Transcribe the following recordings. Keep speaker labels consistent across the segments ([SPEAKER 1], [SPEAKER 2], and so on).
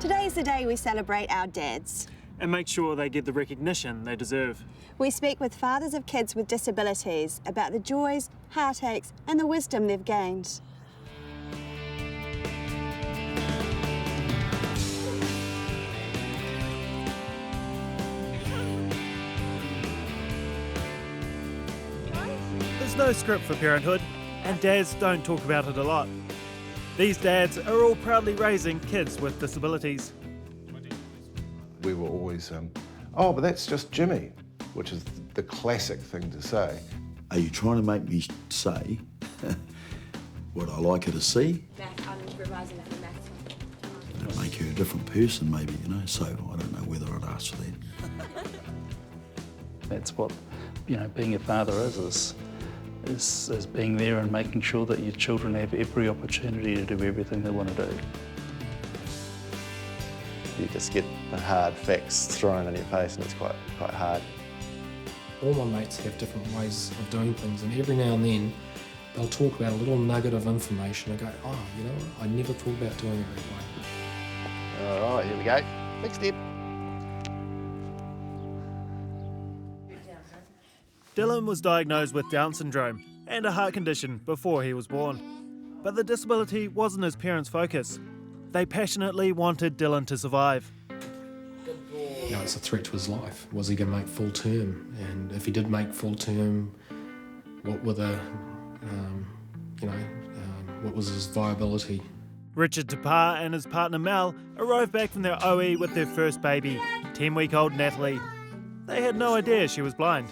[SPEAKER 1] Today's the day we celebrate our dads.
[SPEAKER 2] And make sure they get the recognition they deserve.
[SPEAKER 1] We speak with fathers of kids with disabilities about the joys, heartaches and the wisdom they've gained.
[SPEAKER 2] There's no script for parenthood, and dads don't talk about it a lot. These dads are all proudly raising kids with disabilities.
[SPEAKER 3] We were always, oh, but that's just Jimmy, which is the classic thing to say.
[SPEAKER 4] Are you trying to make me say what I like her to see?
[SPEAKER 5] I'm revising that for maths.
[SPEAKER 4] It'll make her a different person, maybe, you know, so I don't know whether I'd ask for that.
[SPEAKER 6] That's what, being a father is being there and making sure that your children have every opportunity to do everything they want to do.
[SPEAKER 7] You just get the hard facts thrown in your face and it's quite hard.
[SPEAKER 8] All my mates have different ways of doing things, and every now and then they'll talk about a little nugget of information and go, oh, I never thought about doing it that way.
[SPEAKER 7] All right, here we go. Next step.
[SPEAKER 2] Dylan was diagnosed with Down syndrome and a heart condition before he was born. But the disability wasn't his parents' focus. They passionately wanted Dylan to survive.
[SPEAKER 8] It's a threat to his life. Was he going to make full term? And if he did make full term, what were the, what was his viability?
[SPEAKER 2] Richard Tapar and his partner Mel arrived back from their OE with their first baby, 10-week-old Natalie. They had no idea she was blind.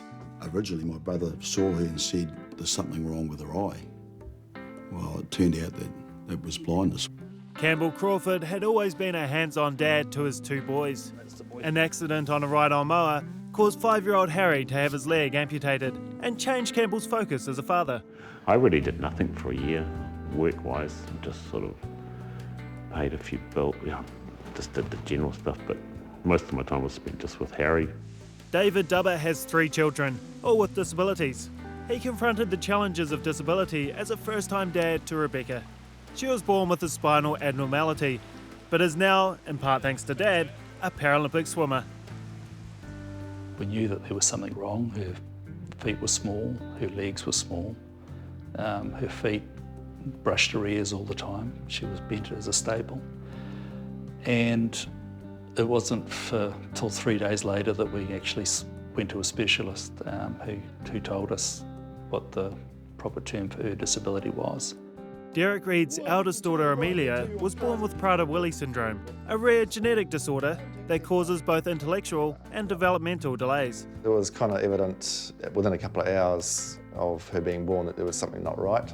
[SPEAKER 4] Originally, my brother saw her and said, there's something wrong with her eye. Well, it turned out that it was blindness.
[SPEAKER 2] Campbell Crawford had always been a hands-on dad to his two boys. An accident on a ride-on mower caused 5-year-old Harry to have his leg amputated and changed Campbell's focus as a father.
[SPEAKER 9] I really did nothing for a year, work-wise, just sort of paid a few bills, just did the general stuff, but most of my time was spent just with Harry.
[SPEAKER 2] David Dubber has 3 children, all with disabilities. He confronted the challenges of disability as a first-time dad to Rebecca. She was born with a spinal abnormality, but is now, in part thanks to Dad, a Paralympic swimmer.
[SPEAKER 6] We knew that there was something wrong. Her feet were small, her legs were small, her feet brushed her ears all the time. She was bent as a staple. And it wasn't till 3 days later that we actually went to a specialist who told us what the proper term for her disability was.
[SPEAKER 2] Derek Reed's eldest daughter Amelia was born with Prader-Willi syndrome, a rare genetic disorder that causes both intellectual and developmental delays.
[SPEAKER 7] It was kind of evident within a couple of hours of her being born that there was something not right.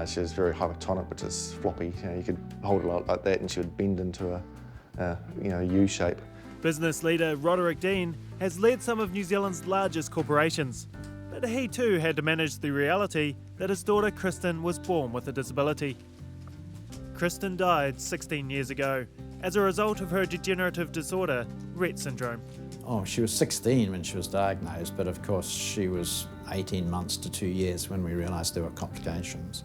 [SPEAKER 7] She was very hypertonic, which is floppy. You could hold her like that and she would bend into a U shape.
[SPEAKER 2] Business leader Roderick Dean has led some of New Zealand's largest corporations, but he too had to manage the reality that his daughter Kristen was born with a disability. Kristen died 16 years ago as a result of her degenerative disorder, Rett syndrome.
[SPEAKER 10] Oh, she was 16 when she was diagnosed, but of course she was 18 months to 2 years when we realised there were complications.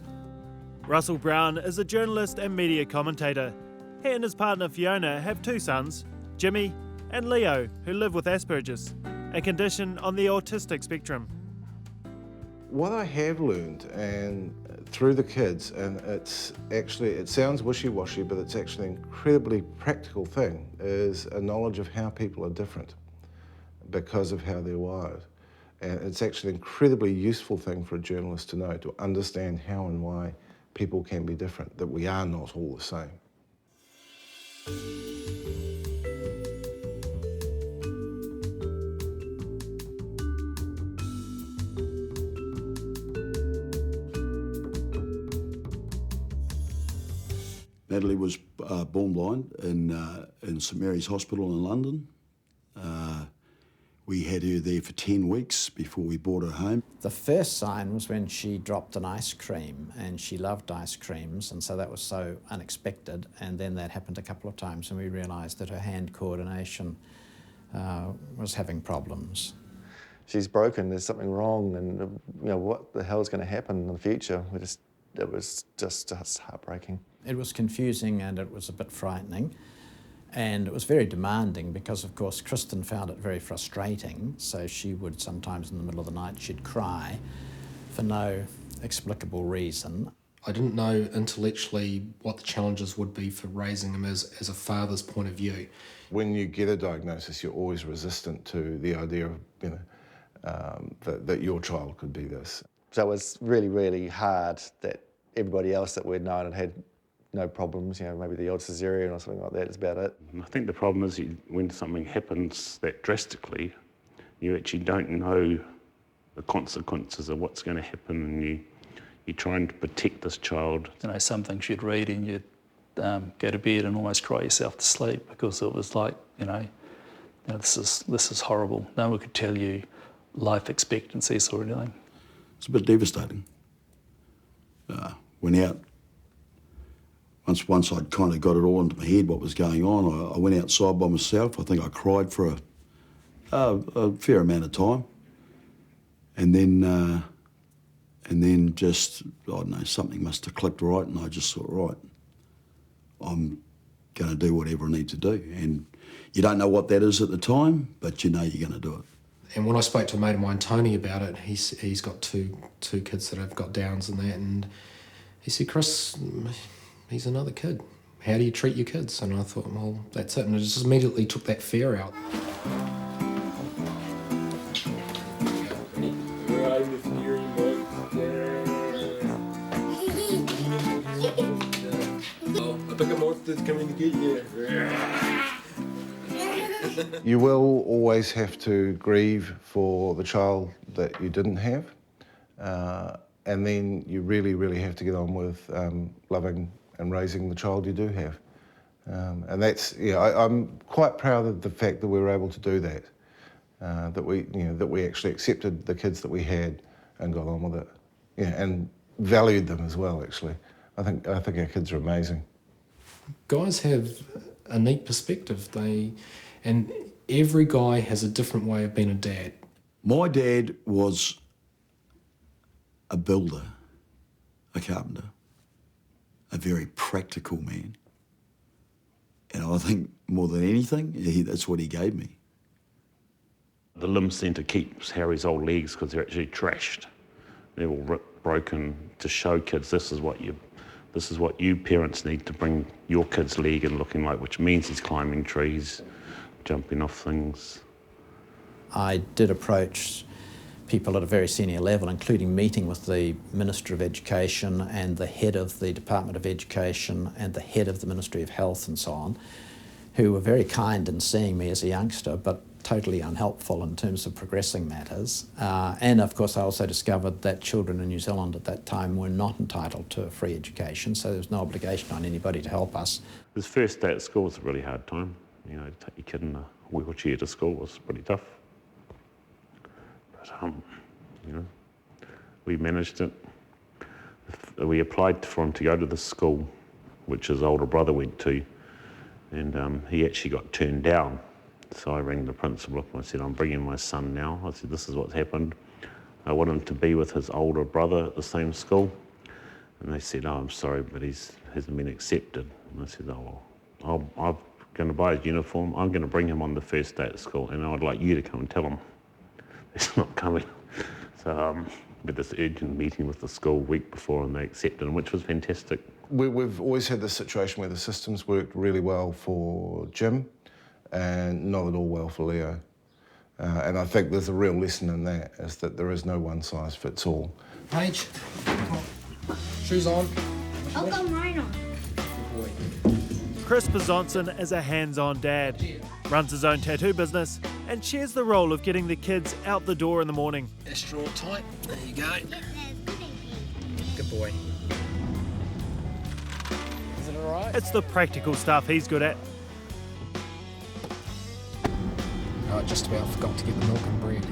[SPEAKER 2] Russell Brown is a journalist and media commentator. He and his partner Fiona have 2 sons, Jimmy and Leo, who live with Asperger's, a condition on the autistic spectrum.
[SPEAKER 3] What I have learned, and through the kids, and it sounds wishy-washy, but it's actually an incredibly practical thing, is a knowledge of how people are different because of how they're wired. And it's actually an incredibly useful thing for a journalist to know, to understand how and why people can be different, that we are not all the same.
[SPEAKER 4] Natalie was born blind in St Mary's Hospital in London. We had her there for 10 weeks before we brought her home.
[SPEAKER 10] The first sign was when she dropped an ice cream, and she loved ice creams, and so that was so unexpected. And then that happened a couple of times, and we realised that her hand coordination was having problems.
[SPEAKER 7] She's broken, there's something wrong, and what the hell is going to happen in the future? It was just heartbreaking.
[SPEAKER 10] It was confusing and it was a bit frightening. And it was very demanding because, of course, Kristen found it very frustrating. So she would sometimes in the middle of the night, she'd cry for no explicable reason.
[SPEAKER 8] I didn't know intellectually what the challenges would be for raising him as a father's point of view.
[SPEAKER 3] When you get a diagnosis, you're always resistant to the idea of, that your child could be this.
[SPEAKER 7] So it was really, really hard that everybody else that we'd known had no problems, maybe the odd cesarean or something like that, is about it.
[SPEAKER 9] I think the problem is when something happens that drastically, you actually don't know the consequences of what's going to happen, and you're trying to protect this child.
[SPEAKER 6] Some things you'd read and you'd go to bed and almost cry yourself to sleep because it was like, this is horrible. No one could tell you life expectancies or anything.
[SPEAKER 4] It's a bit devastating. Went out, once I'd kind of got it all into my head what was going on, I went outside by myself. I think I cried for a fair amount of time. And then just, I don't know, something must have clicked right, and I just thought, right, I'm going to do whatever I need to do. And you don't know what that is at the time, but you know you're going to do it.
[SPEAKER 8] And when I spoke to a mate of mine, Tony, about it, he's got two kids that have got Downs and that, and he said, Chris, he's another kid. How do you treat your kids? And I thought, well, that's it. And I just immediately took that fear out.
[SPEAKER 11] I think a monster's coming to get you.
[SPEAKER 3] You will always have to grieve for the child that you didn't have, and then you really, really have to get on with loving and raising the child you do have. And that's, I'm quite proud of the fact that we were able to do that, that we actually accepted the kids that we had and got on with it, and valued them as well. Actually, I think our kids are amazing.
[SPEAKER 8] Guys have a neat perspective. And every guy has a different way of being a dad.
[SPEAKER 4] My dad was a builder, a carpenter, a very practical man. And I think more than anything, that's what he gave me.
[SPEAKER 9] The limb centre keeps Harry's old legs because they're actually trashed. They're all ripped, broken, to show kids this is what you parents need to bring your kid's leg in looking like, which means he's climbing trees, jumping off things.
[SPEAKER 10] I did approach people at a very senior level, including meeting with the Minister of Education and the head of the Department of Education and the head of the Ministry of Health and so on, who were very kind in seeing me as a youngster, but totally unhelpful in terms of progressing matters. And of course I also discovered that children in New Zealand at that time were not entitled to a free education, so there was no obligation on anybody to help us.
[SPEAKER 9] His first day at school was a really hard time. Take your kid in a wheelchair to school was pretty tough. But, we managed it. We applied for him to go to the school, which his older brother went to, and he actually got turned down. So I rang the principal up and I said, I'm bringing my son now. I said, this is what's happened. I want him to be with his older brother at the same school. And they said, I'm sorry, but he hasn't been accepted. And I said, I'm going to buy his uniform. I'm going to bring him on the first day at school, and I'd like you to come and tell him he's not coming. So we had this urgent meeting with the school week before, and they accepted him, which was fantastic.
[SPEAKER 3] We've always had this situation where the systems worked really well for Jim and not at all well for Leo. And I think there's a real lesson in that, is that there is no one size fits all.
[SPEAKER 8] Paige, shoes on.
[SPEAKER 5] I'll got mine on.
[SPEAKER 8] Good boy.
[SPEAKER 2] Chris Bezonson is a hands-on dad, runs his own tattoo business, and shares the role of getting the kids out the door in the morning.
[SPEAKER 8] That's draw tight. There you go. Good boy. Is it all right?
[SPEAKER 2] It's the practical stuff he's good at.
[SPEAKER 8] I just about forgot to get the milk and bread.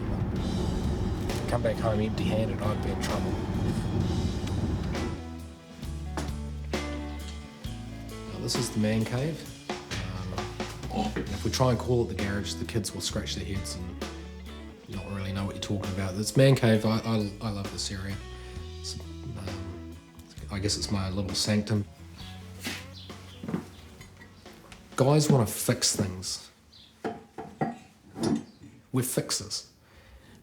[SPEAKER 8] Come back home empty-handed, I'd be in trouble. Now, this is the man cave. If we try and call it the garage, the kids will scratch their heads and not really know what you're talking about. This man cave, I love this area. I guess it's my little sanctum. Guys want to fix things. We're fixers.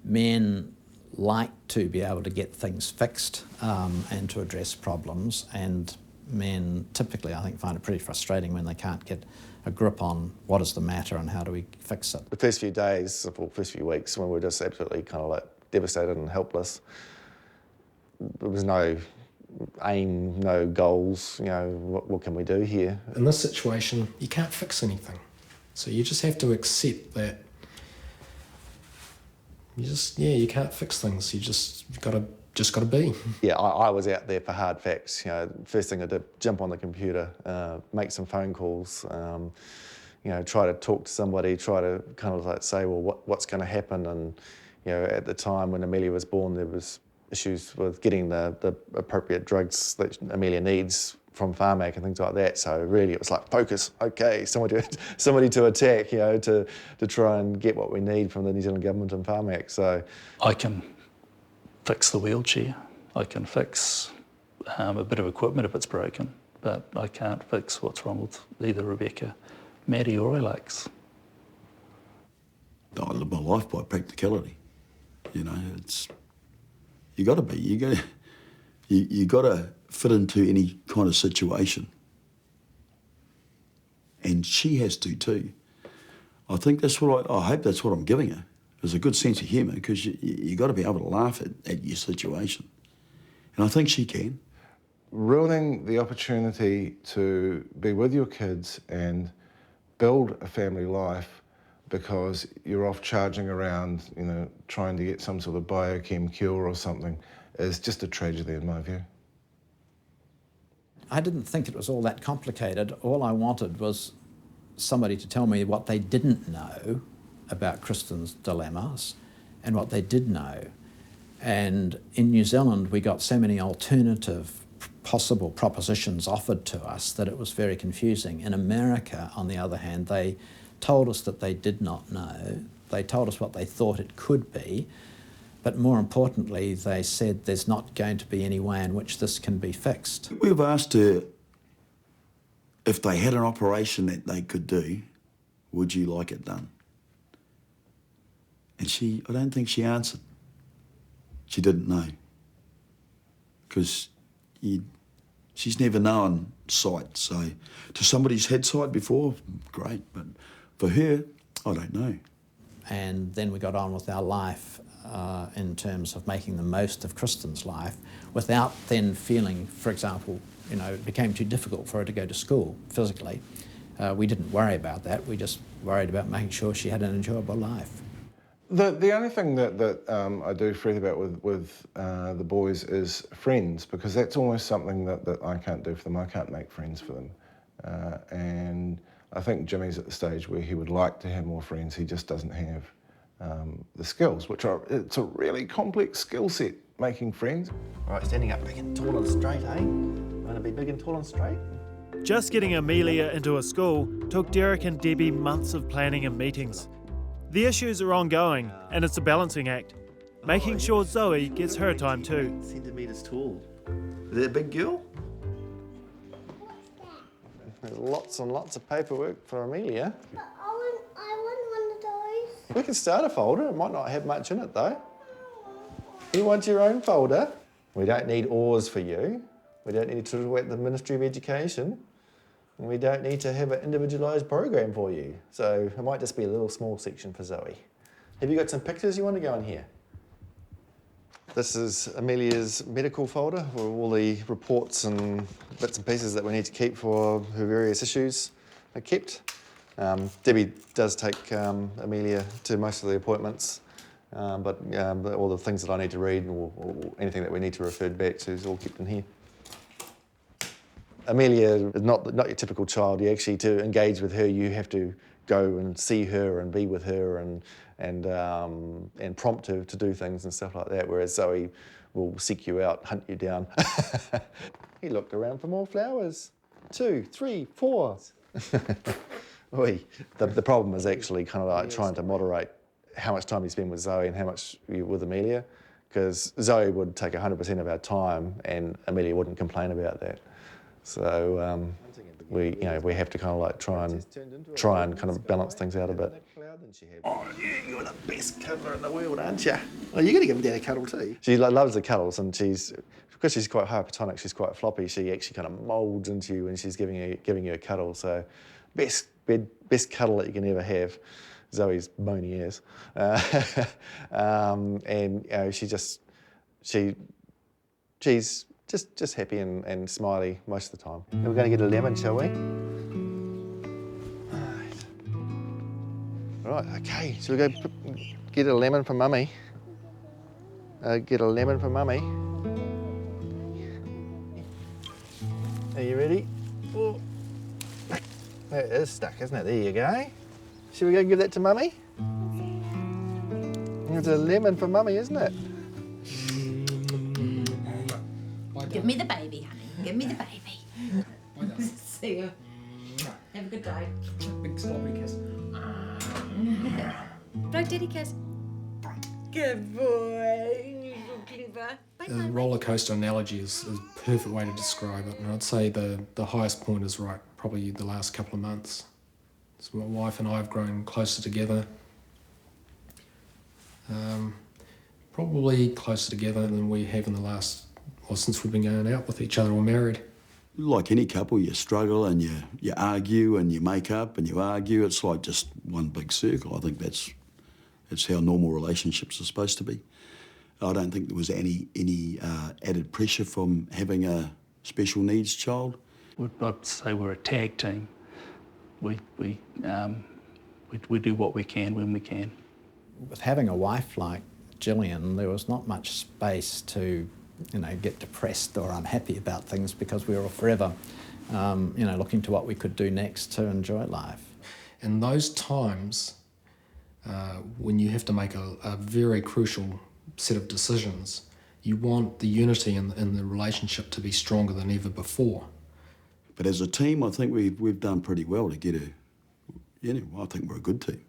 [SPEAKER 10] Men like to be able to get things fixed and to address problems, and men typically, I think, find it pretty frustrating when they can't get a grip on what is the matter and how do we fix it.
[SPEAKER 7] The first few days, or first few weeks, when we were just absolutely kind of like devastated and helpless, there was no aim, no goals, you know, what can we do here?
[SPEAKER 8] In this situation, you can't fix anything. So you just have to accept that you can't fix things. You just gotta be.
[SPEAKER 7] Yeah, I was out there for hard facts. You know, first thing I did, jump on the computer, make some phone calls, you know, try to talk to somebody, try to kind of like say, well, what's going to happen? And you know, at the time when Amelia was born, there was issues with getting the appropriate drugs that Amelia needs from Pharmac and things like that. So really, it was like focus. Okay, somebody to attack. You know, to try and get what we need from the New Zealand government and Pharmac. So
[SPEAKER 6] I can fix the wheelchair. I can fix a bit of equipment if it's broken, but I can't fix what's wrong with either Rebecca, Maddie or Alex.
[SPEAKER 4] I live my life by practicality. You know, you got to fit into any kind of situation, and she has to too. I think that's what I hope that's what I'm giving her. There's a good sense of humour, because you got to be able to laugh at your situation. And I think she can.
[SPEAKER 3] Ruining the opportunity to be with your kids and build a family life because you're off charging around, you know, trying to get some sort of biochem cure or something is just a tragedy in my view.
[SPEAKER 10] I didn't think it was all that complicated. All I wanted was somebody to tell me what they didn't know about Kristen's dilemmas and what they did know. And in New Zealand, we got so many alternative possible propositions offered to us that it was very confusing. In America, on the other hand, they told us that they did not know. They told us what they thought it could be, but more importantly, they said there's not going to be any way in which this can be fixed.
[SPEAKER 4] We've asked her if they had an operation that they could do, would you like it done? And I don't think she answered. She didn't know. Because she's never known sight. So to somebody who's had sight before, great. But for her, I don't know.
[SPEAKER 10] And then we got on with our life in terms of making the most of Kristen's life without then feeling, for example, you know, it became too difficult for her to go to school physically. We didn't worry about that. We just worried about making sure she had an enjoyable life.
[SPEAKER 3] The only thing that I do fret about with the boys is friends, because that's almost something that I can't do for them. I can't make friends for them. And I think Jimmy's at the stage where he would like to have more friends. He just doesn't have the skills, it's a really complex skill set, making friends.
[SPEAKER 7] All right, standing up big and tall and straight, eh? Want to be big and tall and straight?
[SPEAKER 2] Just getting Amelia into a school took Derek and Debbie months of planning and meetings. The issues are ongoing, and it's a balancing act, making sure Zoe gets her time too.
[SPEAKER 7] Centimetres tall. Is that a big girl? There's lots and lots of paperwork for Amelia.
[SPEAKER 5] But I want one of those.
[SPEAKER 7] We can start a folder. It might not have much in it though. You want your own folder? We don't need oars for you. We don't need to talk about the Ministry of Education. And we don't need to have an individualised program for you. So it might just be a little small section for Zoe. Have you got some pictures you want to go in here? This is Amelia's medical folder where all the reports and bits and pieces that we need to keep for her various issues are kept. Debbie does take Amelia to most of the appointments, but all the things that I need to read or anything that we need to refer back to is all kept in here. Amelia is not your typical child. You actually, to engage with her, you have to go and see her and be with her and prompt her to do things and stuff like that, whereas Zoe will seek you out, hunt you down. He looked around for more flowers. 2, 3, 4. The problem is actually kind of like trying to moderate how much time you spend with Zoe and how much you with Amelia, because Zoe would take 100% of our time and Amelia wouldn't complain about that. So we have to kind of like try and kind of balance things out a bit. Oh, you're the best cuddler in the world, aren't you? Oh, you're gonna give Dad a cuddle too. She loves the cuddles, and because she's quite hypertonic, she's quite floppy. She actually kind of moulds into you when she's giving you a cuddle. So, best cuddle that you can ever have. Zoe's bony ears, and she's just happy and smiley most of the time. We're going to get a lemon, shall we? Right, okay, so we'll go get a lemon for Mummy. Get a lemon for Mummy. Are you ready? Oh. It is stuck, isn't it? There you go. Should we go give that to Mummy? It's a lemon for Mummy, isn't it?
[SPEAKER 12] Give me the baby, honey. Give me the baby. See ya. Have a good day.
[SPEAKER 8] Big sloppy kiss.
[SPEAKER 12] Right, Daddy kiss. Good boy. You're so clever.
[SPEAKER 8] The roller coaster analogy is a perfect way to describe it, and I'd say the highest point is right probably the last couple of months. So my wife and I have grown closer together, probably closer together than we have in the last, well, since we've been going out with each other or married.
[SPEAKER 4] Like any couple, you struggle and you argue and you make up and you argue. It's like just one big circle. I think that's how normal relationships are supposed to be. I don't think there was any added pressure from having a special needs child.
[SPEAKER 6] I'd say we're a tag team. We do what we can when we can.
[SPEAKER 10] With having a wife like Gillian, there was not much space to, get depressed or unhappy about things because we were forever, looking to what we could do next to enjoy life.
[SPEAKER 8] And those times when you have to make a very crucial set of decisions, you want the unity in the relationship to be stronger than ever before.
[SPEAKER 4] But as a team, I think we've done pretty well to get I think we're a good team.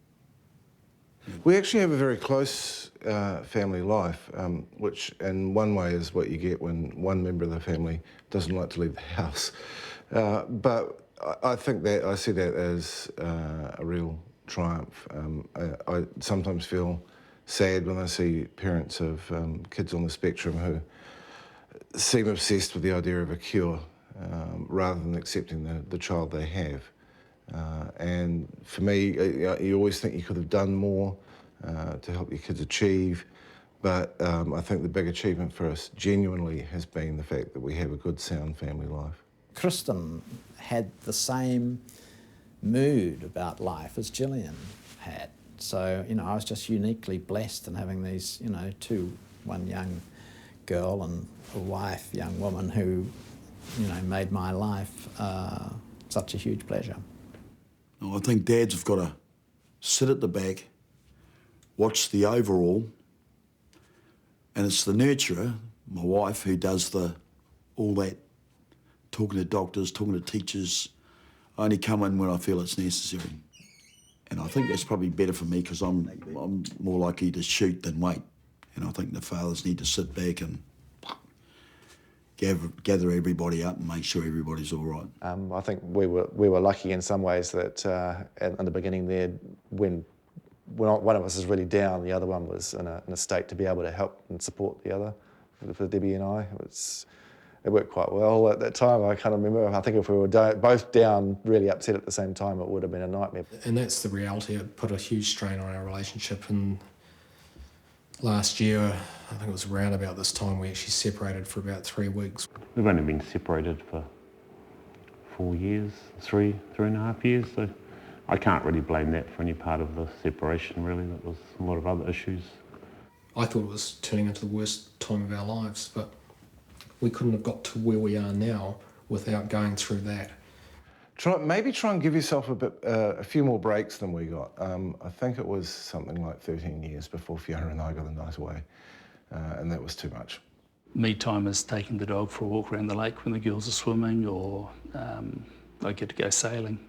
[SPEAKER 3] We actually have a very close family life, which in one way is what you get when one member of the family doesn't like to leave the house. But I think that I see that as a real triumph. I sometimes feel sad when I see parents of kids on the spectrum who seem obsessed with the idea of a cure rather than accepting the child they have. And for me, you always think you could have done more to help your kids achieve, but I think the big achievement for us genuinely has been the fact that we have a good, sound family life.
[SPEAKER 10] Kristen had the same mood about life as Gillian had. So, I was just uniquely blessed in having these, one young girl and a wife, young woman who, made my life such a huge pleasure.
[SPEAKER 4] I think dads have got to sit at the back, watch the overall, and it's the nurturer, my wife, who does all that, talking to doctors, talking to teachers. I only come in when I feel it's necessary. And I think that's probably better for me because I'm more likely to shoot than wait. And I think the fathers need to sit back and gather everybody up and make sure everybody's all right.
[SPEAKER 7] I think we were lucky in some ways that in the beginning there, when one of us is really down, the other one was in a state to be able to help and support the other. For Debbie and I, it worked quite well at that time. I can't remember. I think if we were both down, really upset at the same time, it would have been a nightmare.
[SPEAKER 8] And that's the reality. It put a huge strain on our relationship. And last year, I think it was around about this time, we actually separated for about 3 weeks.
[SPEAKER 9] We've only been separated for 4 years, three and a half years, so I can't really blame that for any part of the separation, really. That was a lot of other issues.
[SPEAKER 8] I thought it was turning into the worst time of our lives, but we couldn't have got to where we are now without going through that.
[SPEAKER 3] Maybe try and give yourself a few more breaks than we got. I think it was something like 13 years before Fiona and I got a night away, and that was too much.
[SPEAKER 6] Me time is taking the dog for a walk around the lake when the girls are swimming, or I get to go sailing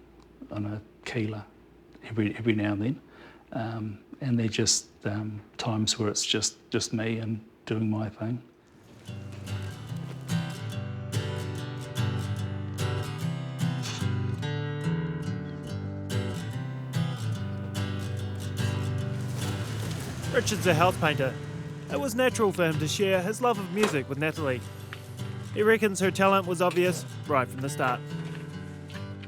[SPEAKER 6] on a keeler every now and then. And they're just times where it's just me and doing my thing.
[SPEAKER 2] Richard's a house painter. It was natural for him to share his love of music with Natalie. He reckons her talent was obvious right from the start.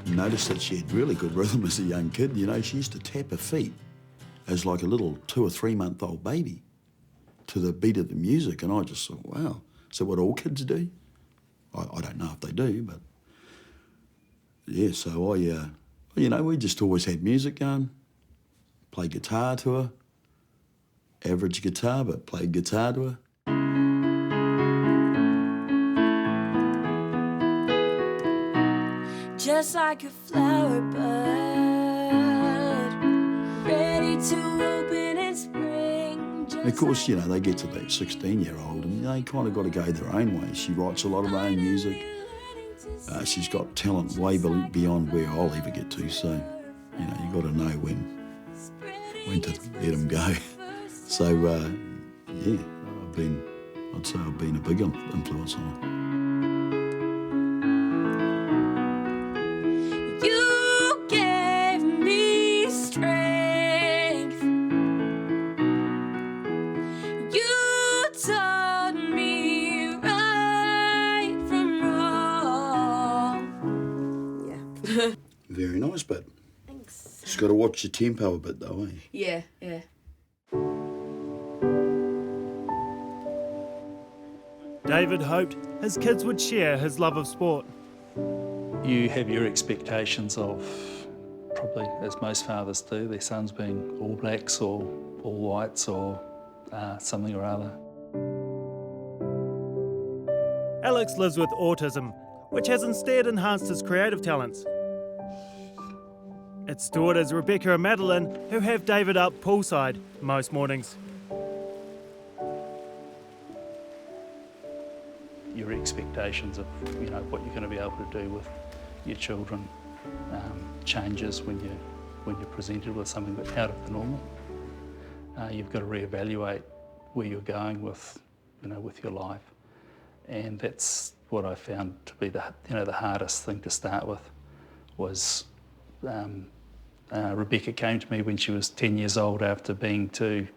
[SPEAKER 4] Noticed that she had really good rhythm as a young kid. You know, she used to tap her feet as like a little 2 or 3 month old baby to the beat of the music, and I just thought, wow, is that what all kids do? I don't know if they do, but yeah, so you know, we just always had music going, played guitar to her, average guitar, but played guitar to her.
[SPEAKER 13] Just like a flower bud, ready to open in spring.
[SPEAKER 4] And of course, you know, they get to that 16-year-old and they kind of got to go their own way. She writes a lot of her own music. She's got talent way beyond where I'll ever get to, so, you know, you got to know when to let them go. So, yeah, I'd say I've been a big influence on her.
[SPEAKER 13] You gave me strength. You taught me right from wrong. Yeah.
[SPEAKER 4] Very nice, but
[SPEAKER 13] Thanks.
[SPEAKER 4] just got to watch your tempo a bit though, eh?
[SPEAKER 13] Yeah, yeah.
[SPEAKER 2] David hoped his kids would share his love of sport.
[SPEAKER 6] You have your expectations of, probably as most fathers do, their sons being All Blacks or All Whites or something or other.
[SPEAKER 2] Alex lives with autism, which has instead enhanced his creative talents. It's daughters Rebecca and Madeline who have David up poolside most mornings.
[SPEAKER 6] Your expectations of, you know, what you're going to be able to do with your children changes when you're presented with something that's out of the normal. You've got to reevaluate where you're going with, you know, with your life, and that's what I found to be the hardest thing to start with. Was Rebecca came to me when she was 10 years old after being to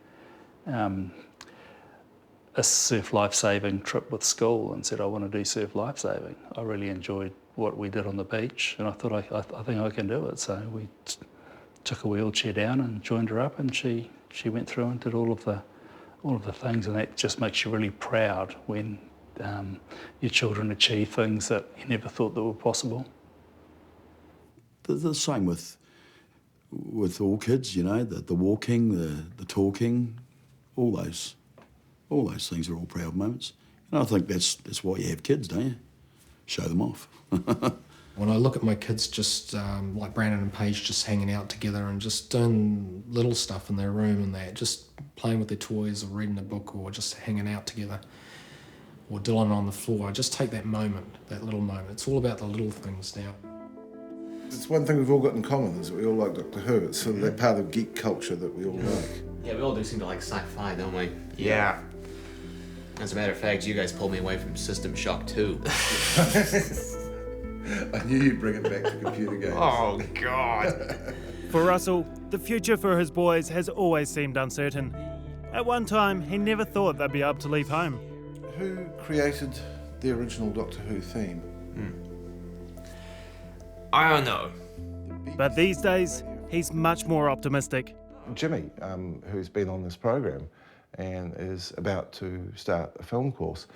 [SPEAKER 6] a surf lifesaving trip with school and said, I want to do surf lifesaving. I really enjoyed what we did on the beach and I thought, I think I can do it. So we took a wheelchair down and joined her up, and she went through and did all of the things, and that just makes you really proud when your children achieve things that you never thought that were possible.
[SPEAKER 4] The same with all kids, you know, the walking, the talking, all those things are all proud moments. And I think that's why you have kids, don't you? Show them off.
[SPEAKER 8] When I look at my kids just like Brandon and Paige just hanging out together and just doing little stuff in their room and that, just playing with their toys or reading a book or just hanging out together, or Dylan on the floor, I just take that moment, that little moment. It's all about the little things now.
[SPEAKER 3] It's one thing we've all got in common is that we all like Doctor Who. It's sort of that part of geek culture that we all like.
[SPEAKER 14] Yeah, we all do seem to like sci-fi, don't we?
[SPEAKER 11] Yeah.
[SPEAKER 14] As a matter of fact, you guys pulled me away from System Shock 2.
[SPEAKER 3] I knew you'd bring it back to computer games.
[SPEAKER 11] Oh, God.
[SPEAKER 2] For Russell, the future for his boys has always seemed uncertain. At one time, he never thought they'd be able to leave home.
[SPEAKER 3] Who created the original Doctor Who theme?
[SPEAKER 11] I don't know.
[SPEAKER 2] But these days, he's much more optimistic.
[SPEAKER 3] Jimmy, who's been on this program and is about to start a film course,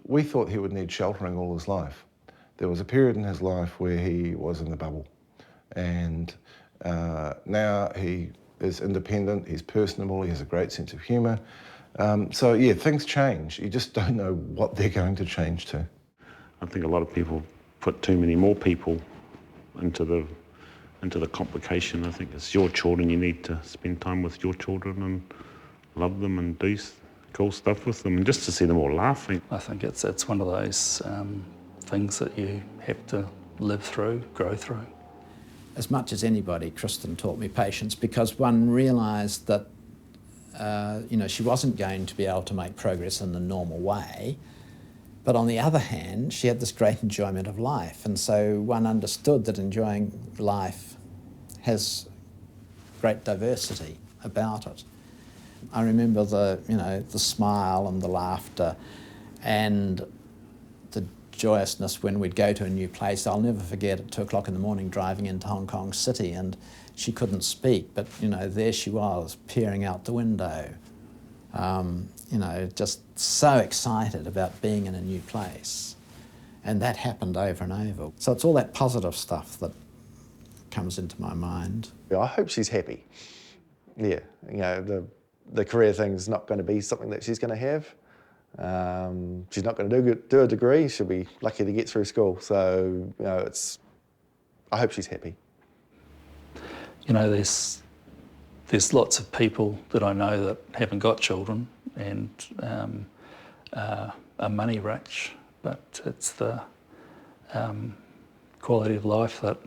[SPEAKER 3] we thought he would need sheltering all his life. There was a period in his life where he was in the bubble, and now he is independent, he's personable, he has a great sense of humour. So yeah, things change. You just don't know what they're going to change to.
[SPEAKER 9] I think a lot of people put too many more people into the complication. I think it's your children. You need to spend time with your children and love them and do cool stuff with them, and just to see them all laughing.
[SPEAKER 6] I think it's one of those things that you have to live through, grow through.
[SPEAKER 10] As much as anybody, Kristen taught me patience, because one realised that she wasn't going to be able to make progress in the normal way. But on the other hand, she had this great enjoyment of life. And so one understood that enjoying life has great diversity about it. I remember the smile and the laughter and the joyousness when we'd go to a new place. I'll never forget at 2 o'clock in the morning driving into Hong Kong City, and she couldn't speak, but there she was peering out the window, just so excited about being in a new place. And that happened over and over. So it's all that positive stuff that comes into my mind.
[SPEAKER 7] I hope she's happy. Yeah, the career thing's not going to be something that she's going to have. She's not going to do a degree. She'll be lucky to get through school. So, I hope she's happy.
[SPEAKER 6] There's lots of people that I know that haven't got children and are money rich, but it's the quality of life that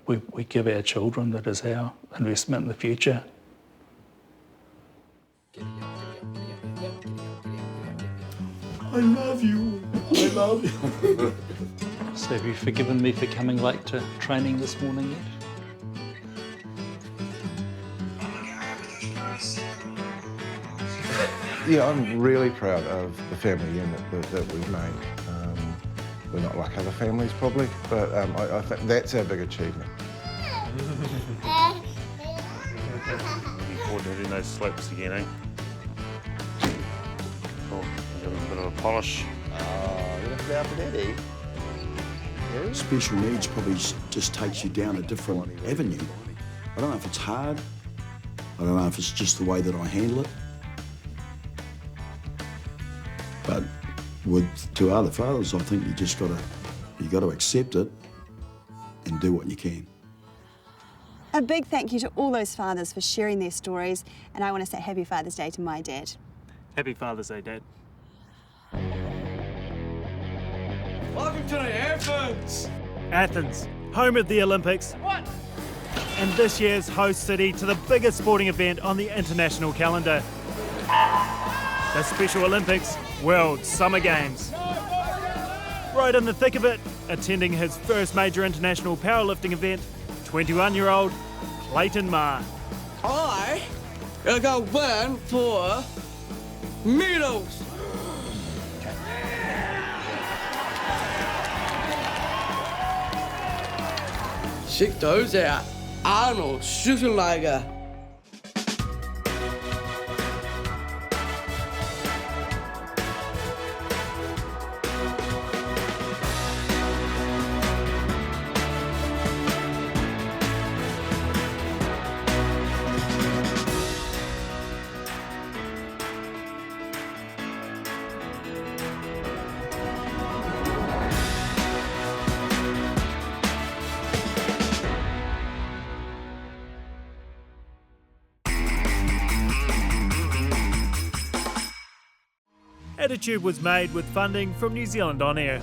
[SPEAKER 6] we give our children that is our investment in the future.
[SPEAKER 4] I love you. I love you.
[SPEAKER 6] So have you forgiven me for coming late to training this morning yet?
[SPEAKER 3] Yeah, I'm really proud of the family unit that we've made. We're not like other families probably, but I think that's our big achievement.
[SPEAKER 9] Looking forward to hitting those slopes again, eh? Cool. Give them a bit of a polish.
[SPEAKER 7] Oh, you're looking out for Daddy. Yeah.
[SPEAKER 4] Special needs probably just takes you down a different avenue. I don't know if it's hard. I don't know if it's just the way that I handle it. But to other fathers, I think you just got to accept it and do what you can.
[SPEAKER 1] A big thank you to all those fathers for sharing their stories, and I want to say Happy Father's Day to my dad.
[SPEAKER 2] Happy Father's Day, Dad.
[SPEAKER 11] Welcome to the Athens!
[SPEAKER 2] Athens, home of the Olympics.
[SPEAKER 11] What?
[SPEAKER 2] And this year's host city to the biggest sporting event on the international calendar. The Special Olympics World Summer Games. Right in the thick of it, attending his first major international powerlifting event, 21-year-old Clayton Ma.
[SPEAKER 11] I gotta go burn for medals. Check those out. Arnold Schwarzenegger.
[SPEAKER 2] Attitude was made with funding from New Zealand On Air.